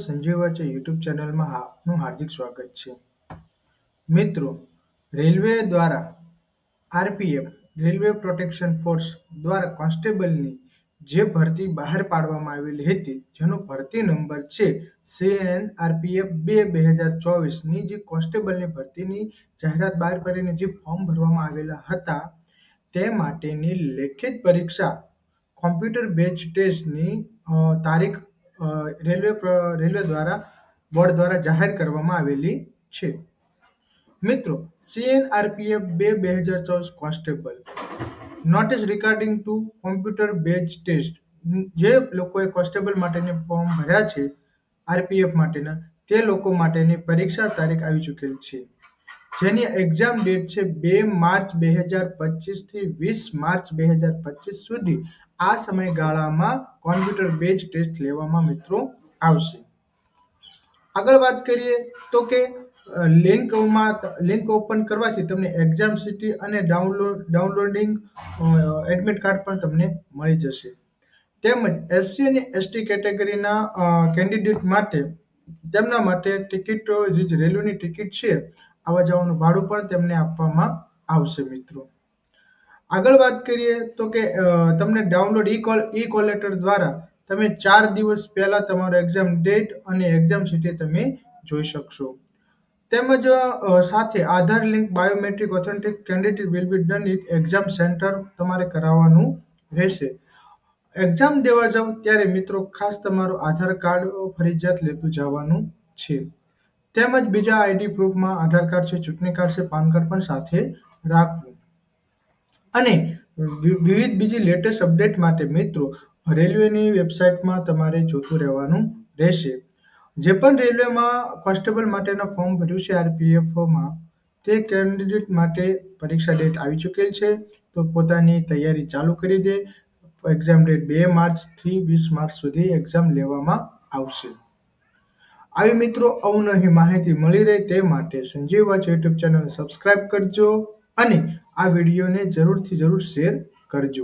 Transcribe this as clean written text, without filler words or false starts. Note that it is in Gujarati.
સંજય વાચે યુટ્યુબ ચેનલમાં આપનું હાર્દિક સ્વાગત છે. મિત્રો, રેલવે દ્વારા આરપીએફ રેલવે પ્રોટેક્શન ફોર્સ દ્વારા કોન્સ્ટેબલની જે ભરતી બહાર પાડવામાં આવેલી હતી, જેનો ભરતી નંબર છે CNRPF 2 2024ની જે કોન્સ્ટેબલની ભરતીની જાહેરાત બહાર પાડીને જે ફોર્મ ભરવામાં આવેલા હતા, તે માટેની લેખિત પરીક્ષા કોમ્પ્યુટર બેઝ ટેસ્ટની તારીખ રેલવે દ્વારા બોર્ડ દ્વારા જાહેર કરવામાં આવેલી છે. મિત્રો, CNRPF 2 2024 constable notice regarding to computer base test, જે લોકોએ કોન્સ્ટેબલ માટેની ફોર્મ ભર્યા છે આરપીએફ માટેના, તે લોકો માટેની પરીક્ષા તારીખ આવી ચૂકેલ છે, જેની એક્ઝામ ડેટ છે 2 માર્ચ 2025 થી 20 માર્ચ 2025 સુધી. આ સમયગાળામાં કોમ્પ્યુટર બેઝ ટેસ્ટ લેવામાં મિત્રો આવશે. આગળ વાત કરીએ તો કે લિંક ઓપન કરવાથી તમને એક્ઝામ સીટી અને ડાઉનલોડિંગ એડમિટ કાર્ડ પણ તમને મળી જશે. તેમજ એસસી અને એસટી કેટેગરીના કેન્ડિડેટ માટે તેમના માટે ટિકિટો, જે રેલવેની ટિકિટ છે, આવવા જવાનું ભાડું પણ તેમને આપવામાં આવશે. મિત્રો, આગળ વાત કરીએ તો કે તમને ડાઉનલોડ ઈ કોલેટર દ્વારા તમે 4 દિવસ પહેલા તમારો એક્ઝામ ડેટ અને એક્ઝામ સીટી તમે જોઈ શકશો. તેમજ સાથે Aadhaar link biometric authentic candidate will be done it exam centre તમારે કરાવવાનું રહેશે. એક્ઝામ દેવા જાવ ત્યારે મિત્રો ખાસ તમારું આધાર કાર્ડ ફરજિયાત લેતું જવાનું છે. તેમજ બીજા આઈડી પ્રૂફમાં આધાર કાર્ડ છે, ચૂંટણી કાર્ડ છે, પાન કાર્ડ પણ સાથે રાખવું. અને વિવિધ બીજી લેટેસ્ટ અપડેટ માટે મિત્રો રેલવેની વેબસાઇટમાં તમારે જોતું રહેવાનું રહેશે. જે પણ રેલવેમાં કોન્સ્ટેબલ માટેના ફોર્મ ભર્યું છે આરપીએફમાં, તે કેન્ડિડેટ માટે પરીક્ષા ડેટ આવી ચૂકેલ છે, તો પોતાની તૈયારી ચાલુ કરી દે. એક્ઝામ ડેટ 2 માર્ચથી 20 માર્ચ સુધી એક્ઝામ લેવામાં આવશે. આવી મિત્રો અવનવી માહિતી મળી રહે તે માટે સંજય વાચ યુટ્યુબ ચેનલ સબસ્ક્રાઇબ કરજો અને આ વિડીયોને જરૂર શેર કરજો.